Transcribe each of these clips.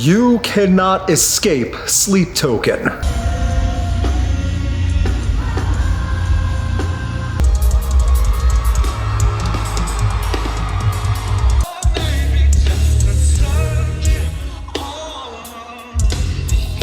You cannot escape Sleep Token.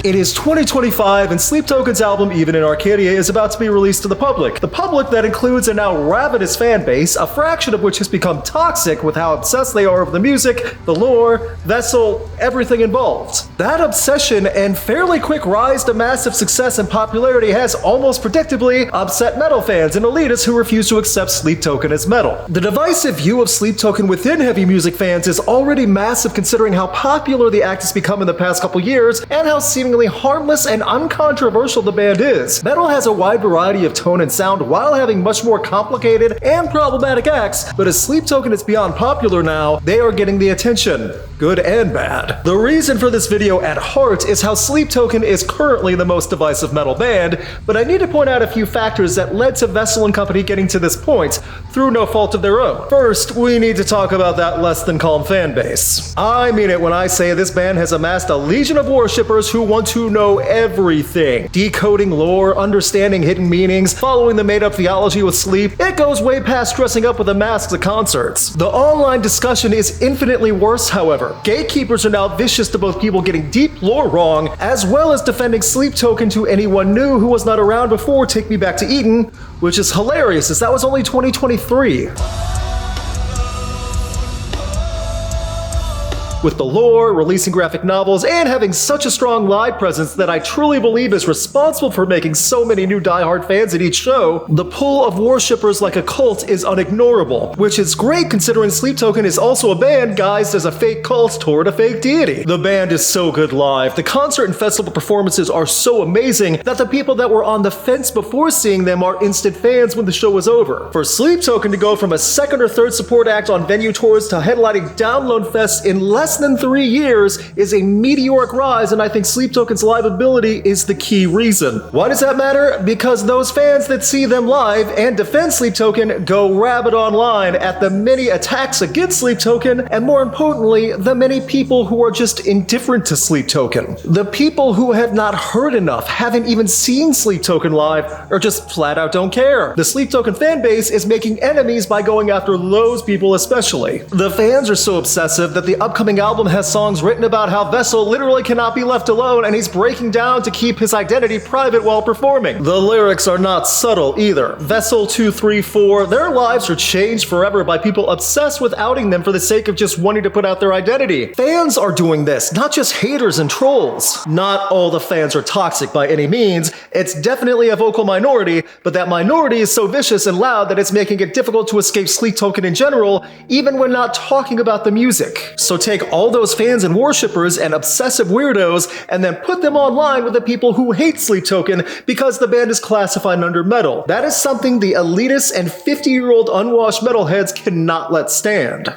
It is 2025 and Sleep Token's album Even in Arcadia is about to be released to the public. The public that includes a now ravenous fan base, a fraction of which has become toxic with how obsessed they are over the music, the lore, vessel, everything involved. That obsession and fairly quick rise to massive success and popularity has almost predictably upset metal fans and elitists who refuse to accept Sleep Token as metal. The divisive view of Sleep Token within heavy music fans is already massive considering how popular the act has become in the past couple years and how seemingly harmless and uncontroversial the band is. Metal has a wide variety of tone and sound while having much more complicated and problematic acts, but as Sleep Token is beyond popular now, they are getting the attention, good and bad. The reason for this video at heart is how Sleep Token is currently the most divisive metal band, but I need to point out a few factors that led to Vessel and company getting to this point, through no fault of their own. First, we need to talk about that less than calm fan base. I mean it when I say this band has amassed a legion of worshippers who want to know everything. Decoding lore, understanding hidden meanings, following the made-up theology with sleep, it goes way past dressing up with the masks at concerts. The online discussion is infinitely worse, however. Gatekeepers are now vicious to both people getting deep lore wrong, as well as defending Sleep Token to anyone new who was not around before Take Me Back to Eden, which is hilarious as that was only 2023. With the lore, releasing graphic novels, and having such a strong live presence that I truly believe is responsible for making so many new diehard fans at each show, the pull of worshippers like a cult is unignorable, which is great considering Sleep Token is also a band guised as a fake cult toward a fake deity. The band is so good live, the concert and festival performances are so amazing that the people that were on the fence before seeing them are instant fans when the show was over. For Sleep Token to go from a second or third support act on venue tours to headlining Download Fest in less than 3 years is a meteoric rise, and I think Sleep Token's live ability is the key reason. Why does that matter? Because those fans that see them live and defend Sleep Token go rabid online at the many attacks against Sleep Token, and more importantly, the many people who are just indifferent to Sleep Token. The people who have not heard enough, haven't even seen Sleep Token live, or just flat out don't care. The Sleep Token fan base is making enemies by going after those people especially. The fans are so obsessive that the upcoming album has songs written about how Vessel literally cannot be left alone and he's breaking down to keep his identity private while performing. The lyrics are not subtle either. Vessel 234, their lives are changed forever by people obsessed with outing them for the sake of just wanting to put out their identity. Fans are doing this, not just haters and trolls. Not all the fans are toxic by any means. It's definitely a vocal minority, but that minority is so vicious and loud that it's making it difficult to escape Sleep Token in general, even when not talking about the music. So take all those fans and worshippers and obsessive weirdos and then put them online with the people who hate Sleep Token because the band is classified under metal. That is something the elitist and 50-year-old unwashed metalheads cannot let stand.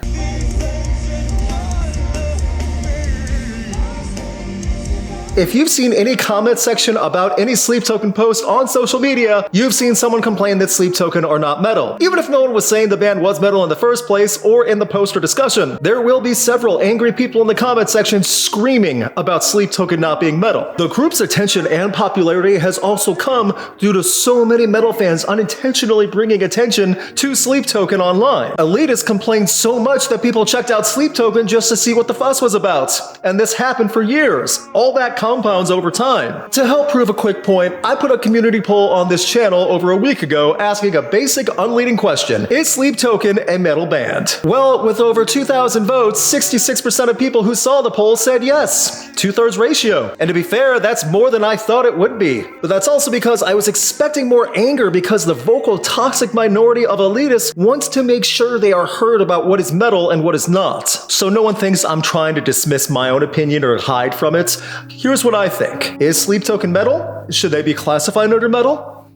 If you've seen any comment section about any Sleep Token post on social media, you've seen someone complain that Sleep Token are not metal. Even if no one was saying the band was metal in the first place or in the post or discussion, there will be several angry people in the comment section screaming about Sleep Token not being metal. The group's attention and popularity has also come due to so many metal fans unintentionally bringing attention to Sleep Token online. Elitists complained so much that people checked out Sleep Token just to see what the fuss was about. And this happened for years. All that compounds over time. To help prove a quick point, I put a community poll on this channel over a week ago asking a basic unleading question: is Sleep Token a metal band? Well, with over 2,000 votes, 66% of people who saw the poll said yes. 2/3 ratio. And to be fair, that's more than I thought it would be. But that's also because I was expecting more anger because the vocal toxic minority of elitists wants to make sure they are heard about what is metal and what is not. So no one thinks I'm trying to dismiss my own opinion or hide from it. Here's what I think. Is Sleep Token metal? Should they be classified under metal?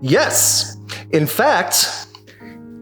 Yes. In fact,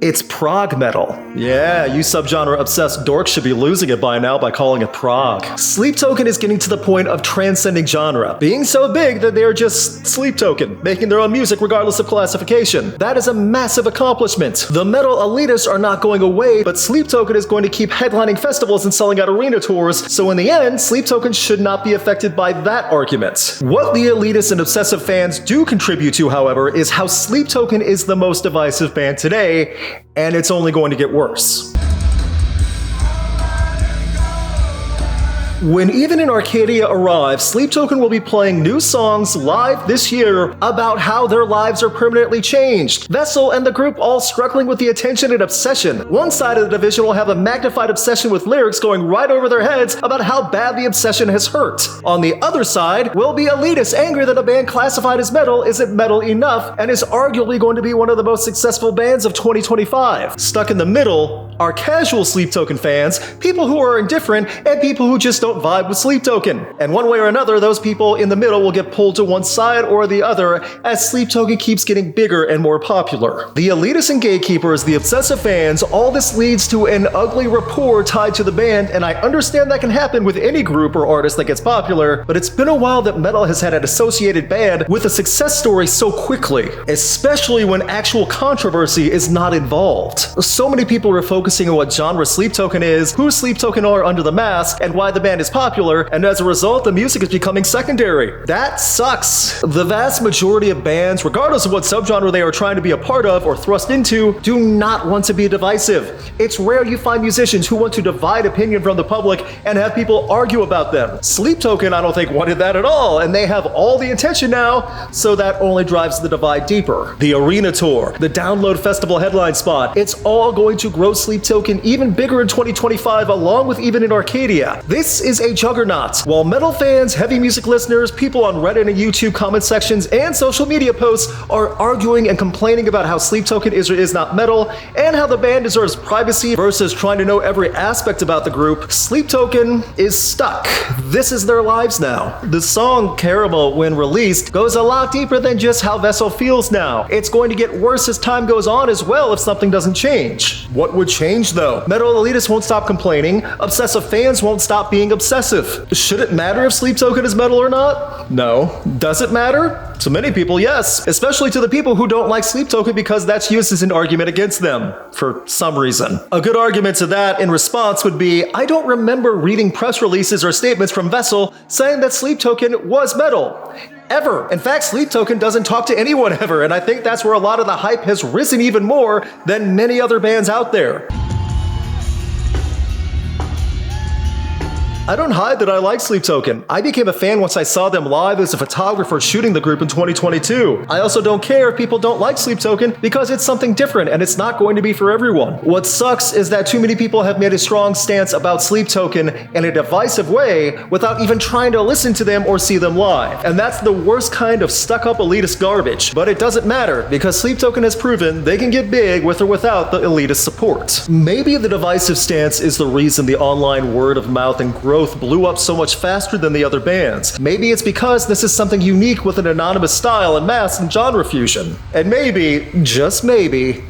It's prog metal. Yeah, you subgenre-obsessed dorks should be losing it by now by calling it prog. Sleep Token is getting to the point of transcending genre, being so big that they are just Sleep Token, making their own music regardless of classification. That is a massive accomplishment. The metal elitists are not going away, but Sleep Token is going to keep headlining festivals and selling out arena tours, so in the end, Sleep Token should not be affected by that argument. What the elitists and obsessive fans do contribute to, however, is how Sleep Token is the most divisive band today, and it's only going to get worse. When Even in Arcadia arrives, Sleep Token will be playing new songs live this year about how their lives are permanently changed. Vessel and the group all struggling with the attention and obsession. One side of the division will have a magnified obsession with lyrics going right over their heads about how bad the obsession has hurt. On the other side will be elitists angry that a band classified as metal isn't metal enough and is arguably going to be one of the most successful bands of 2025. Stuck in the middle are casual Sleep Token fans, people who are indifferent, and people who just don't vibe with Sleep Token. And one way or another, those people in the middle will get pulled to one side or the other as Sleep Token keeps getting bigger and more popular. The elitists and gatekeepers, the obsessive fans, all this leads to an ugly rapport tied to the band, and I understand that can happen with any group or artist that gets popular, but it's been a while that metal has had an associated band with a success story so quickly, especially when actual controversy is not involved. So many people are focusing on what genre Sleep Token is, who Sleep Token are under the mask, and why the band is popular, and as a result, the music is becoming secondary. That sucks. The vast majority of bands, regardless of what subgenre they are trying to be a part of or thrust into, do not want to be divisive. It's rare you find musicians who want to divide opinion from the public and have people argue about them. Sleep Token, I don't think, wanted that at all, and they have all the attention now, so that only drives the divide deeper. The arena tour, the download festival headline spot, it's all going to grow Sleep Token even bigger in 2025, along with Even in Arcadia. This is a juggernaut. While metal fans, heavy music listeners, people on Reddit and YouTube comment sections, and social media posts are arguing and complaining about how Sleep Token is or is not metal, and how the band deserves privacy versus trying to know every aspect about the group, Sleep Token is stuck. This is their lives now. The song Caramel, when released, goes a lot deeper than just how Vessel feels now. It's going to get worse as time goes on as well if something doesn't change. What would change though? Metal elitists won't stop complaining, obsessive fans won't stop being obsessive. Should it matter if Sleep Token is metal or not? No. Does it matter? To many people, yes. Especially to the people who don't like Sleep Token because that's used as an argument against them, for some reason. A good argument to that in response would be, I don't remember reading press releases or statements from Vessel saying that Sleep Token was metal. Ever. In fact, Sleep Token doesn't talk to anyone ever, and I think that's where a lot of the hype has risen even more than many other bands out there. I don't hide that I like Sleep Token. I became a fan once I saw them live as a photographer shooting the group in 2022. I also don't care if people don't like Sleep Token because it's something different and it's not going to be for everyone. What sucks is that too many people have made a strong stance about Sleep Token in a divisive way without even trying to listen to them or see them live. And that's the worst kind of stuck-up elitist garbage. But it doesn't matter because Sleep Token has proven they can get big with or without the elitist support. Maybe the divisive stance is the reason the online word of mouth and growth blew up so much faster than the other bands. Maybe it's because this is something unique with an anonymous style and mass and genre fusion. And maybe, just maybe,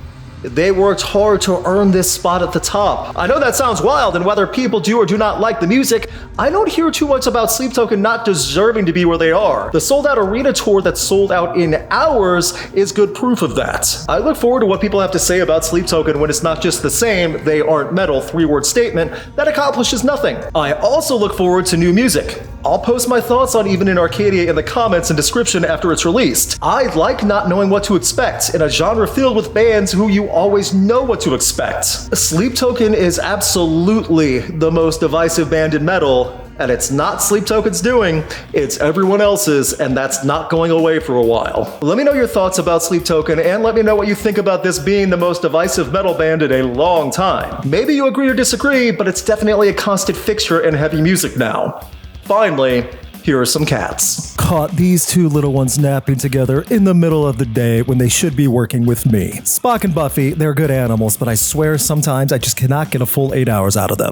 they worked hard to earn this spot at the top. I know that sounds wild, and whether people do or do not like the music, I don't hear too much about Sleep Token not deserving to be where they are. The sold-out arena tour that sold out in hours is good proof of that. I look forward to what people have to say about Sleep Token when it's not just the same, they aren't metal, three-word statement that accomplishes nothing. I also look forward to new music. I'll post my thoughts on Even in Arcadia in the comments and description after it's released. I like not knowing what to expect in a genre filled with bands who you always know what to expect. Sleep Token is absolutely the most divisive band in metal, and it's not Sleep Token's doing, it's everyone else's, and that's not going away for a while. Let me know your thoughts about Sleep Token, and let me know what you think about this being the most divisive metal band in a long time. Maybe you agree or disagree, but it's definitely a constant fixture in heavy music now. Finally, here are some cats. Caught these two little ones napping together in the middle of the day when they should be working with me. Spock and Buffy, they're good animals, but I swear sometimes I just cannot get a full 8 hours out of them.